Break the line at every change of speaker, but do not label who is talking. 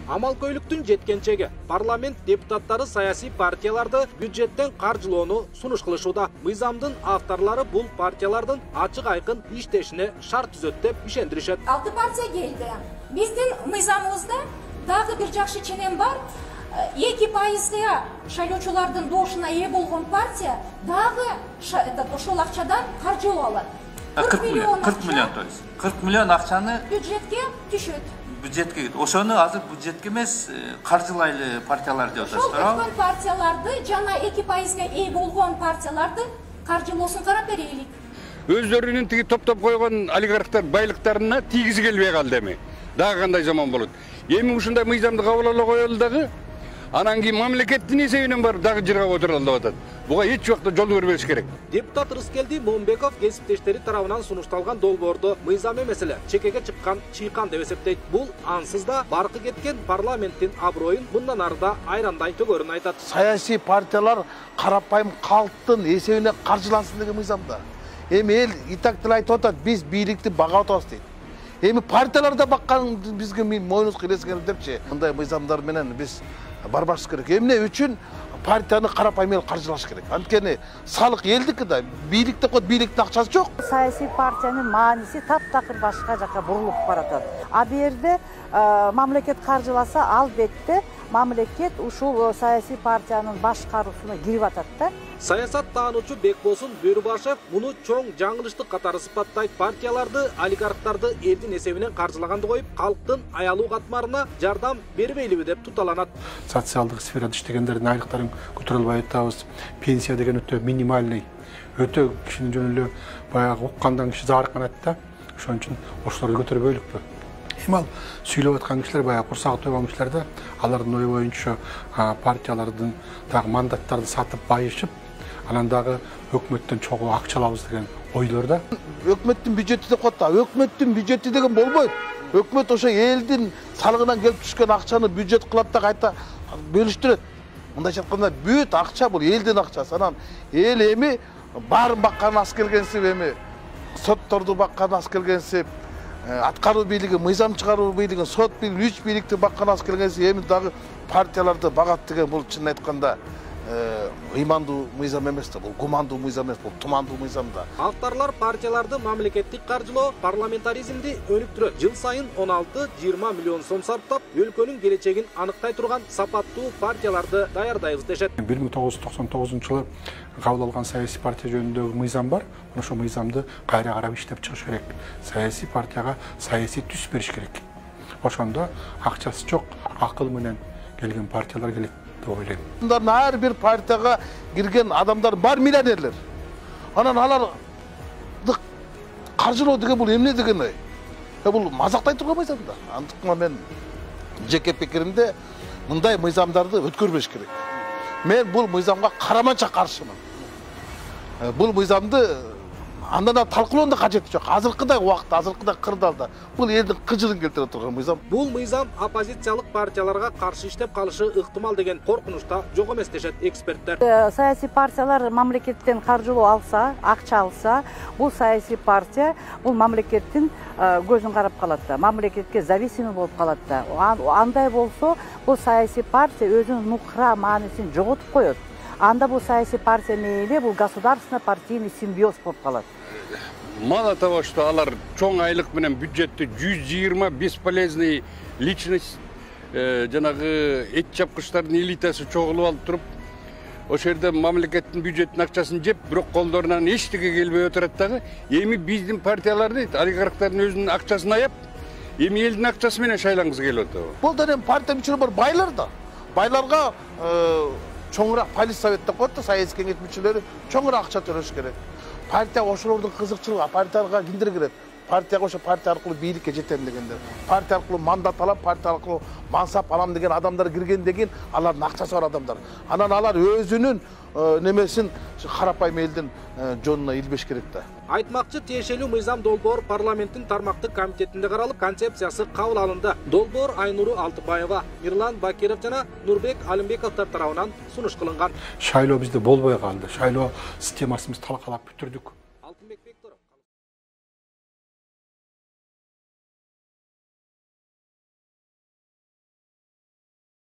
Амалкөйлүктүн жеткенчеги парламент депутаттары саясий партияларды бюджеттен каржылоону сунуш кылышууда. Мыйзамдын авторлары бул партиялардын ачык айкын иштешине шарт түзөт деп ишендиришет.
6 партия келди. Биздин мыйзамыбызда дагы бир жакшы ченем бар. 2% шайлоочулардын добушуна ээ болгон партия дагы ошол акчадан каржылоо алат.
40 миллион, то есть 40 миллион акчаны
бюджетке түшөт.
Бюджетке, ошону азыр бюджетке эмес каржылайлы партиялар деп атасыздар.
Ошол өткөн партияларды жана 2%га ээ болгон партияларды каржылоосун карап берелик.
Өздөрүнүн тиги топтоп койгон олигархтар байлыктарына тийгизи келбей калды эми. Дагы кандай заман болот. Эми ушундай мыйзамды кабыл ала коелу дагы. Анан кийин мамлекеттин эсебинен барып дагы жыргап отуралып атат. Буга эч убакта жол бербеш керек.
Депутат Рыскелди Момбеков кесиптештери тарабынан сунушталган долбоорду мыйзам эмес эле чекеге чыккан чыйкан деп эсептейт. Бул ансыз да баркы кеткен парламенттин аброюн мындан арыда айрандай төгөрүн айтат.
Саясий партиялар карапайым калктын эсебине каржылансын деген мыйзамда. Эми эл итак деле айтып атат, биз бийликти багып атабыз дейт. Эми партиялар да баккан бизге мойнубузга илескен депчи. Мындай мыйзамдар менен биз барбаш керек. Эмне үчүн партияны карапайым эл каржылаш керек. Анткени салык элдики да, бийликте код бийликтин акчасы жок.
Саясий партиянын мааниси таптакыр башка жака бурулуп баратат. А бу жерде мамлекет каржыласа, албетте мамлекет ушул саясий партиянын башкаруусуна кирип атат да.
Саясат таануучу Бекболсун Бөрүбашев муну чоң жаңылыштык катары сыпаттайт. Партияларды, олигархтарды элдин эсебинен каржылаганды коюп, калктын аялуу катмарына жардам бербейлиби деп туталанат.
Социалдык сферада иштегендердин айлыктарын көтөрө албай атабыз. Пенсия деген өтө минимальный, өтө кишинин жөн эле баягы уккандан киши заарыккан да. Ошон үчүн ошолорду көтөрбөйлүкпү. Эми ал сүйлөп аткан кишилер баягы курсагы тойгон кишилер да, алардын ою боюнча партиялардын дагы мандаттарды сатып байышып, анан дагы өкмөттөн чогуу акча алабыз деген ойлор да.
Өкмөттүн бюджети деп коет да. Өкмөттүн бюджети деген болбойт. Өкмөт ошо элдин салыгынан келип түшкөн акчаны бюджет кылат да кайта бөлүштүрөт. Мындайча айтканда бүт акча бул элдин акчасы. Анан эл эми баарын баккан аз келгенсип эми сотторду баккан аз келгенсип, аткаруу бийлиги, мыйзам чыгаруу бийлиги, сот бийлиги, үч бийликти баккан аз келгенсип эми дагы партияларды багат деген бул чынын айтканда ыймандуу мыйзам эмес да, бул гумандуу мыйзам эмес, бул тумандуу мыйзам да.
Авторлар партияларды мамлекеттик каржылоо, парламентаризмди өнүктүрөт. Жыл сайын 16-20 миллион сом сарптап, өлкөнүн келечегин аныктай турган сапаттуу партияларды даярдайбыз дешет.
1999-жылы кабыл алган саясий партия жөнүндөгү мыйзам бар. Ошол мыйзамды кайра карап иштеп чыгыш керек. Саясий партияга саясий түс бериш керек. Ошондо акчасы жок, акыл менен келген партиялар келет.
Bunların her bir partiyaga girgen adamlar var milyonerler. Anan alar karjıloo деген bul emne деген ey. Bul mazakтай turgan mıйзамда. Andыкma men жеке пикиримде мындай мыйзамдарды өткөрбөш керек. Мен бул мыйзамга караманча каршымын. Бул мыйзамды андан да талкуулоонун кажети жок. Азыркыдай убакытта, азыркыдай кырдаалда бул элдин кыжырын келтире турган мыйзам.
Бул мыйзам оппозициялык партияларга каршы иштеп калышы ыктымал деген коркунучта жок эмес дешет эксперттер.
Саясий партиялар мамлекеттен каржылоо алса, акча алса, бул саясий партия бул мамлекеттин көзүн карап калат да, мамлекетке зависимый болуп калат да. Андай болсо, бул саясий партия өзүнүн нукра маанисин жоготуп коет. Анда бул саясий партия мейли, бул государственно-партийный симбиоз болуп калат.
Мало того, что алар чоң айлык менен бюджетти 120 бесполезный личность, жанагы эт чапкычтардын элитасы чогулуп алып туруп, ошол жерде мамлекеттин бюджеттин акчасын жеп, бирок колдорунан эчтеке келбей отурат дагы. Эми биздин партиялар дейт, олигархтардын өзүнүн акчасын аяп, эми элдин акчасы менен шайлангысы келип атат.
Бул да эми партия мүчөлөрү бар байлар да. Байларга чоңураак полис совет деп коет да, саясий кеңеш мүчөлөрү чоңураак акча төлөш керек. Партия ошолордун кызыкчылыгы, партияга кимдир кирет? Партияга ошо партия аркылуу бийликке жетем дегендер. Партия аркылуу мандат алам, партия аркылуу мансап алам деген адамдар кирген деген алардын акчасы бар адамдар. Анан алар өзүнүн немесин карапайым элдин жонуна илбеш керек да.
Айтмакчы тиешелүү мыйзам долбоор парламенттин тармактык комитетинде каралып, концепциясы кабыл алынды. Долбоор Айнуру Алтыбаева, Мирлан Бакиров жана Нурбек Алимбековдор тарабынан сунуш кылынган.
Шайлоо бизде болбой калды. Шайлоо системасын биз талкалап бүтүрдүк.